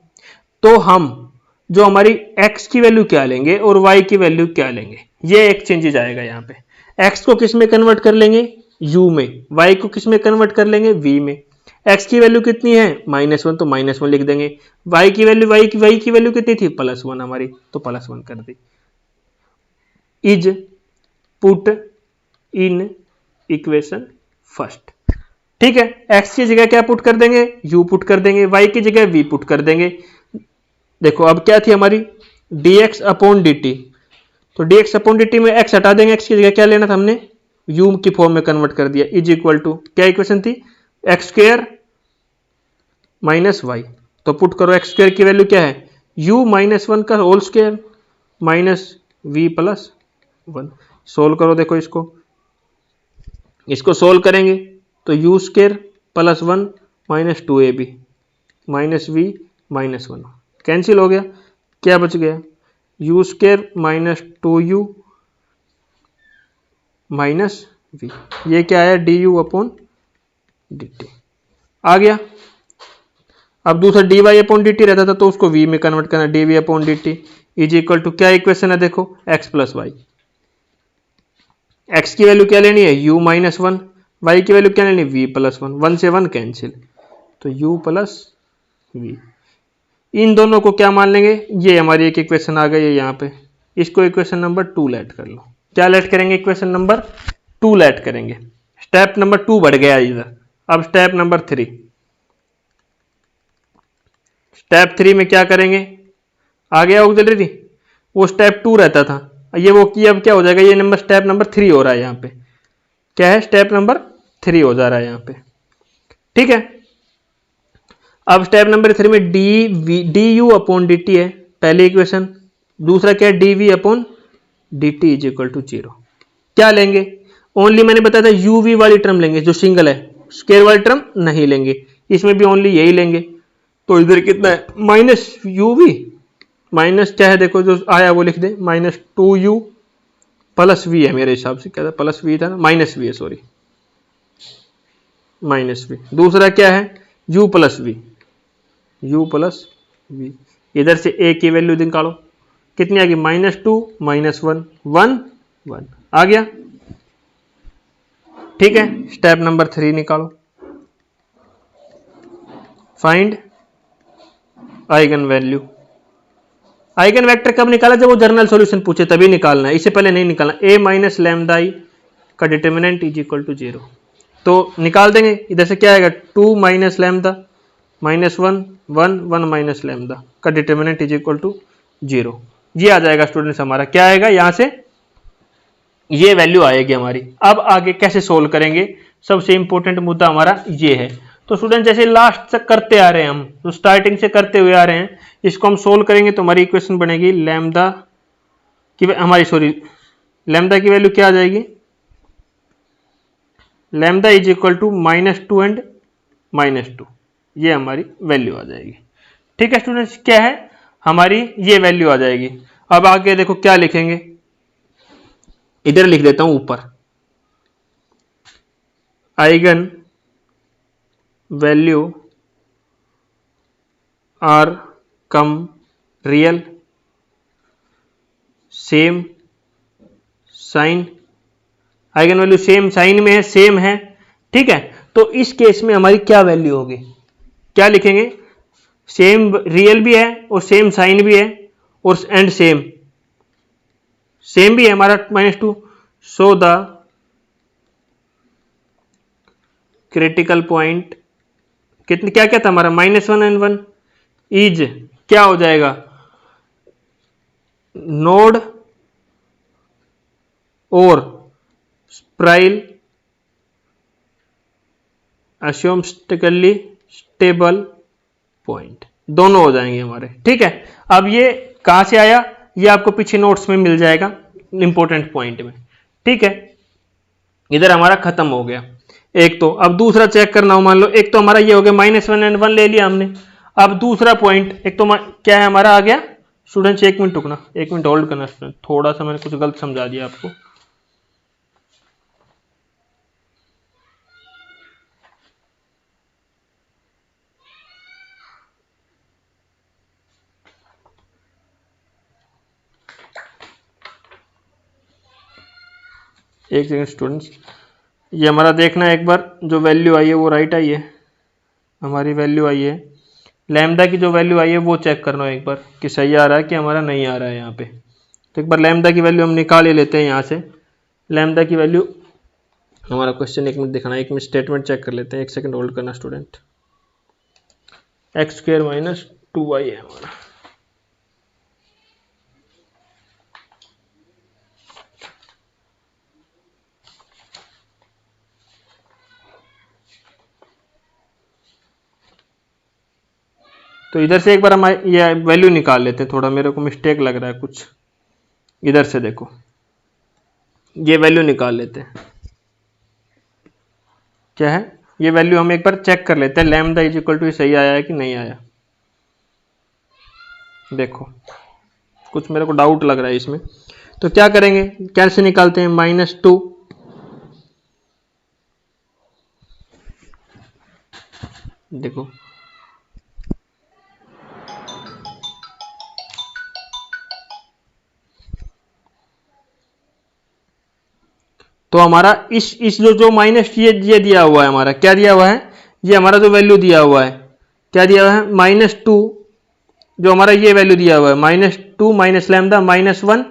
तो हम जो हमारी x की वैल्यू क्या लेंगे और y की वैल्यू क्या लेंगे, ये एक चेंजेज आएगा यहाँ पे। x को किस में कन्वर्ट कर लेंगे u में, y को किस में कन्वर्ट कर लेंगे v में। x की वैल्यू कितनी है -1, तो -1 लिख देंगे, y की वैल्यू y की वैल्यू कितनी थी +1 हमारी, तो +1 कर दी। Is put in equation first. ठीक है, x की जगह क्या पुट कर देंगे u पुट कर देंगे, y की जगह v पुट कर देंगे। देखो अब क्या थी हमारी dx अपॉन dt, तो dx अपॉन dt में x हटा देंगे, x की जगह क्या लेना था हमने u की फॉर्म में कन्वर्ट कर दिया, इज इक्वल टू क्या इक्वेशन थी एक्स स्क्वायर माइनस वाई, तो पुट करो एक्स स्क्वायर की वैल्यू क्या है u -1 का whole square minus v plus 1। Solve करो, देखो इसको सोल्व करेंगे तो u square plus 1 minus 2ab minus v minus 1 cancel हो गया, क्या बच गया u square minus 2u minus v, ये क्या आया du अपॉन dt आ गया। अब दूसरा d y upon d t रहता था तो उसको वी में कन्वर्ट करना, d v upon d t is equal to क्या इक्वेशन है देखो, एक्स प्लस वाई। एक्स की वैल्यू क्या लेनी है, u माइनस वन, वाई की वैल्यू क्या लेनी है, v प्लस वन, वन से वन कैंसिल, तो u प्लस वी। इन दोनों को क्या मान लेंगे, ये हमारी एक इक्वेशन आ गई है यहाँ पे, इसको इक्वेशन नंबर 2 लेट कर लो। क्या लेट करेंगे, इक्वेशन नंबर 2 लेट करेंगे। स्टेप नंबर 2 बढ़ गया इधर। अब स्टेप नंबर 3, स्टेप 3 में क्या करेंगे, आ गया ऑक्सिलरी, वो स्टेप 2 रहता था, ये वो की अब क्या हो जाएगा, ये नंबर स्टेप नंबर 3 हो रहा है यहाँ पे, क्या है, स्टेप नंबर 3 हो जा रहा है यहाँ पे, ठीक है। अब स्टेप नंबर 3 में d u upon d t है पहली इक्वेशन, दूसरा क्या है, d v upon d t is equal to 0। क्या लेंगे, ओनली मैंने बताया था यू वी वाली टर्म लेंगे जो सिंगल है, स्क्वायर वाली टर्म नहीं लेंगे, इसमें भी ओनली यही लेंगे। तो इधर कितना है, माइनस यू वी, माइनस क्या है देखो जो आया वो लिख दे, माइनस 2u प्लस वी है मेरे हिसाब से, क्या था, प्लस वी था ना, माइनस वी है, सॉरी माइनस वी। दूसरा क्या है, u plus v, u plus v. इधर से a की वैल्यू निकालो, कितनी आ गई, माइनस 2 माइनस 1 1 1 आ गया, ठीक है। स्टेप नंबर 3 निकालो, find eigen value. Eigen vector कब निकाला, जब वो जर्नल सॉल्यूशन पूछे तभी निकालना है, इससे पहले नहीं निकालना। a माइनस लैम्डा i का डिटर्मिनेंट इज इक्वल टू 0, तो निकाल देंगे। इधर से क्या आएगा, 2 minus lambda minus 1 1 1 minus lambda का डिटर्मिनेंट इज इक्वल टू 0, ये आ जाएगा स्टूडेंट्स हमारा, क्या आएगा यहाँ से, ये वैल्यू आएगी हमारी। अब आगे कैसे सोल्व करेंगे, सबसे इंपॉर्टेंट मुद्दा हमारा ये है। तो स्टूडेंट जैसे लास्ट तक करते आ रहे हैं हम, तो स्टार्टिंग से करते हुए आ रहे हैं, इसको हम सोल्व करेंगे तो हमारी इक्वेशन बनेगी लैम्डा की हमारी सॉरी लैम्डा की वैल्यू क्या आ जाएगी, lambda is equal to -2 and -2, ये हमारी वैल्यू आ जाएगी, ठीक है स्टूडेंट्स। क्या है हमारी ये वैल्यू आ जाएगी। अब आगे देखो क्या लिखेंगे, इधर लिख देता हूं ऊपर, eigen value are come real same sign, eigen value same sign में है, सेम है, ठीक है। तो इस केस में हमारी क्या वैल्यू होगी, क्या लिखेंगे, सेम रियल भी है और सेम साइन भी है और एंड सेम भी है हमारा -2, सो द क्रिटिकल पॉइंट कितने क्या क्या था हमारा, -1 एंड 1 इज क्या हो जाएगा, नोड और स्प्राइल एसिम्प्टोटिकली स्टेबल पॉइंट, दोनों हो जाएंगे हमारे, ठीक है। अब ये कहां से आया, ये आपको पीछे नोट्स में मिल जाएगा इंपॉर्टेंट पॉइंट में, ठीक है। इधर हमारा खत्म हो गया एक, तो अब दूसरा चेक करना हो, मान लो एक तो हमारा ये हो गया -1 एंड 1 ले लिया हमने। अब दूसरा पॉइंट एक तो क्या है हमारा आ गया, स्टूडेंट्स एक मिनट रुकना, एक मिनट होल्ड करना, थोड़ा सा मैंने कुछ गलत समझा दिया आपको। एक सेकंड स्टूडेंट्स, ये हमारा देखना है एक बार, जो वैल्यू आई है वो राइट आई है, हमारी वैल्यू आई है लैम्डा की, जो वैल्यू आई है वो चेक करना है एक बार कि सही आ रहा है कि हमारा नहीं आ रहा है यहाँ पे। तो एक बार लैम्डा की वैल्यू हम निकाल ही लेते हैं यहाँ से, लैम्डा की वैल्यू हमारा क्वेश्चन एक मिनट दिखाना, एक मिनट स्टेटमेंट चेक कर लेते हैं, एक सेकंड होल्ड करना स्टूडेंट। x² - 2y है हमारा, तो इधर से एक बार हम ये वैल्यू निकाल लेते हैं, थोड़ा मेरे को मिस्टेक लग रहा है कुछ, इधर से देखो ये वैल्यू निकाल लेते हैं, क्या है ये वैल्यू, हम एक बार चेक कर लेते हैं लैम्डा इज इक्वल टू सही आया है कि नहीं आया। देखो कुछ मेरे को डाउट लग रहा है इसमें, तो क्या करेंगे, कैसे निकालते हैं, -2 देखो तो हमारा इस जो माइनस ये दिया हुआ है, हमारा क्या दिया हुआ है, ये हमारा जो वैल्यू दिया हुआ है, क्या दिया हुआ है, -2, जो हमारा ये वैल्यू दिया हुआ है -2 माइनस लैम्डा -1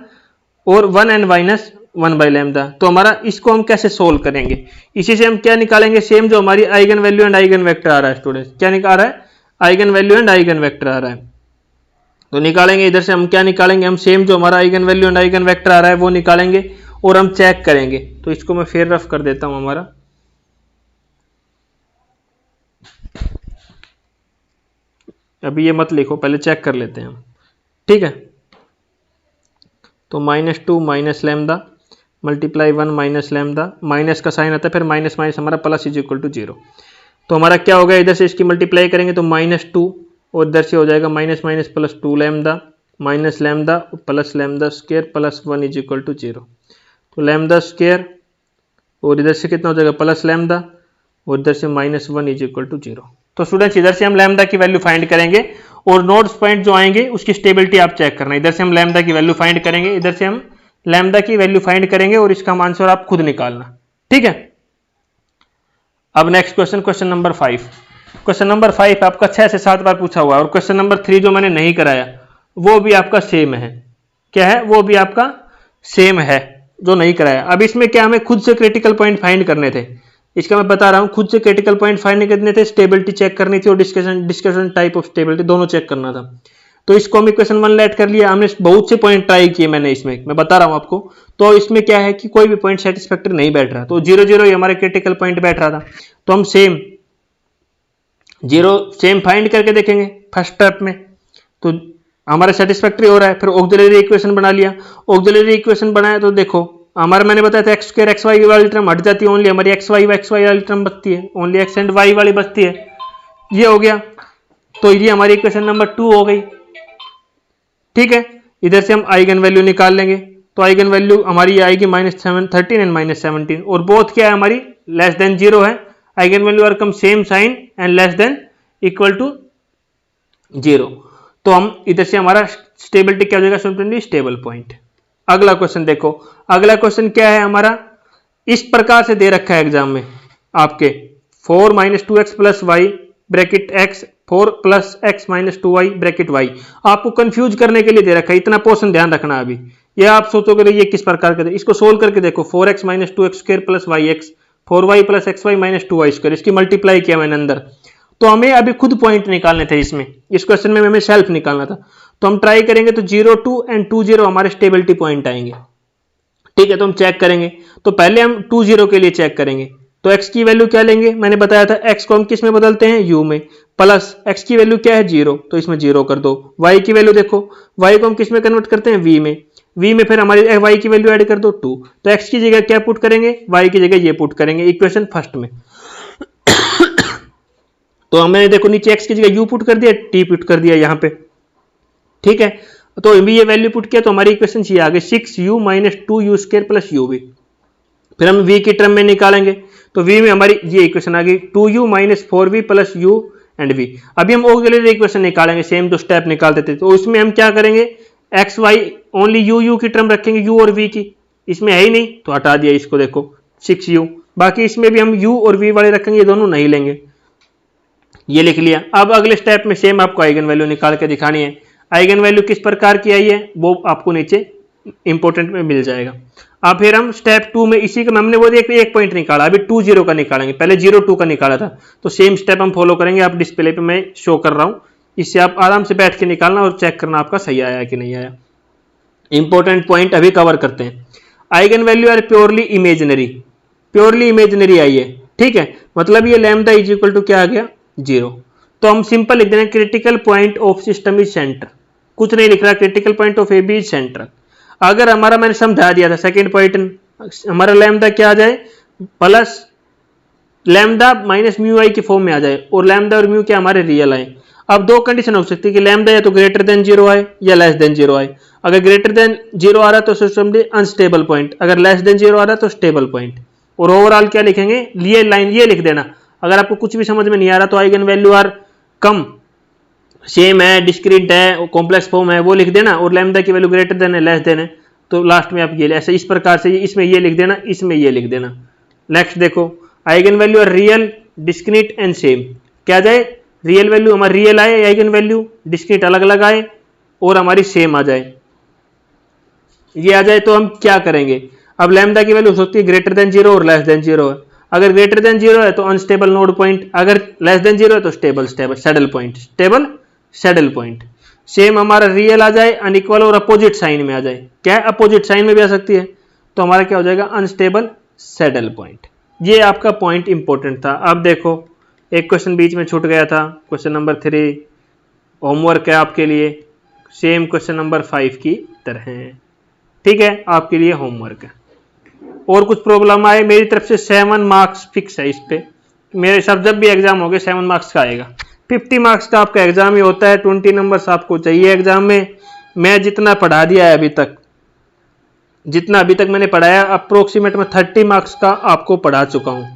और 1 एंड -1 बाई लैम्डा। तो हमारा इसको हम कैसे सोल्व करेंगे, इसी से हम क्या निकालेंगे, सेम जो हमारी eigenvalue and eigenvector आ रहा है स्टूडेंट्स, क्या निकाल रहा है, eigen value and eigenvector आ रहा है। तो निकालेंगे इधर से हम क्या निकालेंगे, हम सेम जो हमारा eigenvalue and eigenvector आ रहा है वो निकालेंगे और हम चेक करेंगे। तो इसको मैं फिर रफ कर देता हूं हमारा, अभी ये मत लिखो, पहले चेक कर लेते हैं हम, ठीक है। तो -2 minus lambda multiply 1 minus lambda, minus का साइन आता है फिर माइनस माइनस हमारा प्लस इज इक्वल टू 0। तो हमारा क्या होगा, इधर से इसकी मल्टीप्लाई करेंगे तो -2 और इधर से हो जाएगा minus minus plus 2 lambda minus lambda plus lambda square plus 1 is equal to 0। तो लैम्डा स्क्वायर और इधर से कितना हो जाएगा प्लस लैम्डा और इधर से -1 इज इक्वल टू 0। तो स्टूडेंट्स इधर से हम लैम्डा की वैल्यू फाइंड करेंगे और नोट्स पॉइंट जो आएंगे उसकी स्टेबिलिटी आप चेक करना। इधर से हम लैम्डा की वैल्यू फाइंड करेंगे, इधर से हम लैम्डा की वैल्यू फाइंड करेंगे और इसका आंसर आप खुद निकालना, ठीक है। अब next question, question number 5। Question number 5 आपका 6 से 7 बार पूछा हुआ है और क्वेश्चन नंबर 3 जो मैंने नहीं कराया वो भी आपका सेम है। क्या है, वो भी आपका सेम है जो नहीं कराया। अब इसमें क्या हमें खुद से क्रिटिकल पॉइंट फाइंड करने थे, इसका मैं बता रहा हूं, खुद से क्रिटिकल पॉइंट फाइंड करने थे, स्टेबिलिटी चेक करनी थी और डिस्कशन टाइप ऑफ स्टेबिलिटी दोनों चेक करना था। तो इसको हम इक्वेशन 1 लेट कर लिया हमने, बहुत से पॉइंट ट्राई किए मैंने इसमें, मैं बता रहा हूं आपको। तो इसमें क्या है कि कोई भी पॉइंट सेटिस्फैक्टरी नहीं बैठ रहा, तो 0 0 ही हमारे क्रिटिकल पॉइंट बैठ रहा था। तो हम सेम फाइंड करके देखेंगे फर्स्ट स्टेप में, तो हमारा सेटिस्फैक्टरी हो रहा है। फिर ऑक्सिलरी इक्वेशन बना लिया, ऑक्सिलरी इक्वेशन बनाया तो देखो हमारा मैंने बताया था एक्स स्क्वायर एक्स वाई वाली टर्म हट जाती है, ओनली हमारी एक्स वाई वाली टर्म बचती है, ओनली एक्स एंड वाई वाली बचती है, ये हो गया। तो ये हमारी इक्वेशन नंबर 2 हो गई, ठीक है। इधर से हम आइगन वैल्यू निकाल लेंगे, तो आइगन वैल्यू हमारी आएगी -13 एंड -17 और बोथ क्या है हमारी लेस देन 0 है, eigen value are come same sign and less than equal to 0। तो हम इधर से हमारा स्टेबिलिटी क्या हो जाएगा, स्टेबल पॉइंट। अगला क्वेश्चन देखो, अगला क्वेश्चन क्या है हमारा, इस प्रकार से दे रखा है एग्जाम में आपके 4 - 2x plus y bracket x 4 plus x - 2y bracket y। आपको कंफ्यूज करने के लिए दे रखा है, इतना पोर्शन ध्यान रखना। अभी ये आप सोचोगे ये किस प्रकार का, इसको सोल्व करके देखो, 4x - 2x square plus y x 4y plus xy - 2y square, इसकी मल्टीप्लाई किया मैंने अंदर। तो हमें अभी खुद पॉइंट निकालने थे इसमें, इस क्वेश्चन में हमें सेल्फ निकालना था। तो हम ट्राई करेंगे तो 0 2 एंड 2 0 हमारे स्टेबिलिटी पॉइंट आएंगे, ठीक है। तो हम चेक करेंगे, तो पहले हम 2 0 के लिए चेक करेंगे। तो x की वैल्यू क्या लेंगे, मैंने बताया था x को हम किस में बदलते हैं, u में, प्लस x की वैल्यू क्या है 0, तो इसमें 0 कर दो। y की वैल्यू देखो, y को हम किस में कन्वर्ट करते हैं, v में, v में फिर हमारी y की वैल्यू ऐड कर दो 2। तो x की जगह क्या पुट करेंगे, y की जगह ये पुट करेंगे इक्वेशन फर्स्ट में। तो हमने देखो नीचे x की जगह u पुट कर दिया, t पुट कर दिया यहाँ पे, ठीक है। तो भी ये वैल्यू पुट किया तो हमारी इक्वेशन ये आ गई 6u - 2u square plus uv। फिर हम v की टर्म में निकालेंगे, तो v में हमारी ये इक्वेशन आ गई 2u - 4v plus u and v। अभी हम ऑक्सिलरी इक्वेशन निकालेंगे, सेम जो स्टेप निकालते थे। तो उसमें हम क्या करेंगे, x y ओनली u की टर्म रखेंगे, u और v की, इसमें है ही नहीं तो हटा दिया इसको, देखो 6u। बाकी इसमें भी हम u और v वाले रखेंगे, ये दोनों नहीं लेंगे, ये लिख लिया। अब अगले स्टेप में सेम आपको आइगन वैल्यू निकाल के दिखानी है। आइगन वैल्यू किस प्रकार की आई है वो आपको नीचे इंपोर्टेंट में मिल जाएगा। अब फिर हम स्टेप 2 में इसी का हमने वो एक पॉइंट निकाला, अभी 2 0 का निकालेंगे, पहले 0 2 का निकाला था। तो सेम स्टेप हम फॉलो करेंगे, आप डिस्प्ले पे मैं शो कर रहा हूं, इससे आप आराम से बैठ के निकालना और चेक करना आपका सही आया कि नहीं आया। इंपॉर्टेंट पॉइंट अभी कवर करते हैं। Eigen value are purely imaginary आई है, ठीक है। मतलब ये लैम्डा इज इक्वल टू क्या आ गया 0। तो हम सिंपल लिख देंगे critical point of system is centre, कुछ नहीं लिख रहा, critical point of A B is centre. अगर हमारा मैंने समझा दिया था सेकंड पॉइंट, हमारा लैम्डा क्या आ जाए, प्लस लैम्डा माइनस म्यू आई के फॉर्म में आ जाए और लैम्डा और म्यू क्या हमारे रियल आए। अब दो कंडीशन हो सकती है कि लैम्डा या तो ग्रेटर देन 0 आए या लेस देन 0 आए। अगर ग्रेटर देन 0 आ रहा है तो सिस्टम अनस्टेबल पॉइंट, अगर लेस देन 0 आ रहा है तो स्टेबल पॉइंट। और ओवरऑल क्या लिखेंगे, ये लाइन ये लिख देना। अगर आपको कुछ भी समझ में नहीं आ रहा तो eigen value are come, same है, डिस्क्रीट है, कॉम्प्लेक्स फॉर्म है, वो लिख देना, और लैम्डा की वैल्यू ग्रेटर देन है लेस देन है। तो लास्ट में आप ये ऐसे इस प्रकार से इसमें ये लिख देना, इसमें ये लिख देना। नेक्स्ट देखो, आइगन वैल्यू और रियल, डिस्क्रीट एंड सेम। क्या जाए, रियल वैल्यू हमारी रियल आए, आइगन वैल्यू डिस्क्रीट अलग अलग आए और हमारी सेम आ जाए, ये आ जाए तो हम क्या करेंगे। अब लैम्डा की वैल्यू हो सकती है ग्रेटर देन 0 और लेस देन 0 है। अगर ग्रेटर देन 0 है तो अनस्टेबल नोड पॉइंट, अगर लेस देन 0 है तो stable saddle point, stable saddle point. Same हमारा रियल आ जाए, अनइक्वल और अपोजिट साइन में आ जाए। क्या है, अपोजिट साइन में भी आ सकती है, तो हमारा क्या हो जाएगा, अनस्टेबल सैडल पॉइंट। ये आपका पॉइंट इंपॉर्टेंट था। अब देखो एक क्वेश्चन बीच में छूट गया था, क्वेश्चन नंबर 3 होमवर्क है आपके लिए, सेम क्वेश्चन नंबर 5 की तरह है, ठीक है, आपके लिए होमवर्क है। और कुछ प्रॉब्लम आए मेरी तरफ से 7 मार्क्स फिक्स है इस पे, मेरे हिसाब जब भी एग्जाम हो गए 7 मार्क्स का आएगा। 50 मार्क्स का आपका एग्जाम ही होता है, 20 नंबर्स आपको चाहिए एग्जाम में। मैं जितना पढ़ा दिया है अभी तक, जितना अभी तक मैंने पढ़ाया, अप्रोक्सीमेट में 30 मार्क्स का आपको पढ़ा चुका हूँ।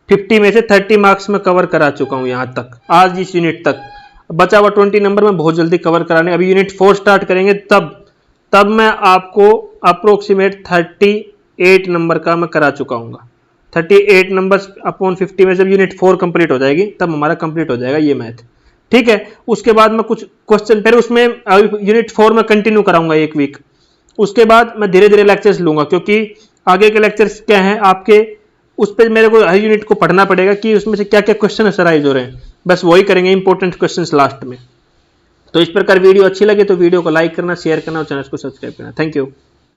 50 में से 30 मार्क्स में कवर करा चुका हूँ यहाँ तक, आज इस यूनिट तक। बचा हुआ 20 नंबर में बहुत जल्दी कवर कराने, अभी यूनिट 4 स्टार्ट करेंगे तब मैं आपको अप्रोक्सीमेट 38 नंबर का मैं करा चुका हूँ। 38 नंबर्स अपॉन 50 में जब यूनिट 4 कंप्लीट हो जाएगी तब हमारा कंप्लीट हो जाएगा ये मैथ, ठीक है। उसके बाद मैं कुछ क्वेश्चन, फिर उसमें यूनिट 4 में कंटिन्यू कराऊंगा 1 वीक। उसके बाद मैं धीरे धीरे लेक्चर्स लूंगा, क्योंकि आगे के लेक्चर्स क्या हैं आपके, उस पर मेरे को हर यूनिट को पढ़ना पड़ेगा कि उसमें से क्या क्या क्वेश्चन असराइज हो रहे हैं, बस वही करेंगे इंपॉर्टेंट क्वेश्चन लास्ट में। तो इस प्रकार वीडियो अच्छी लगे तो वीडियो को लाइक करना, शेयर करना और चैनल को सब्सक्राइब करना। Thank you.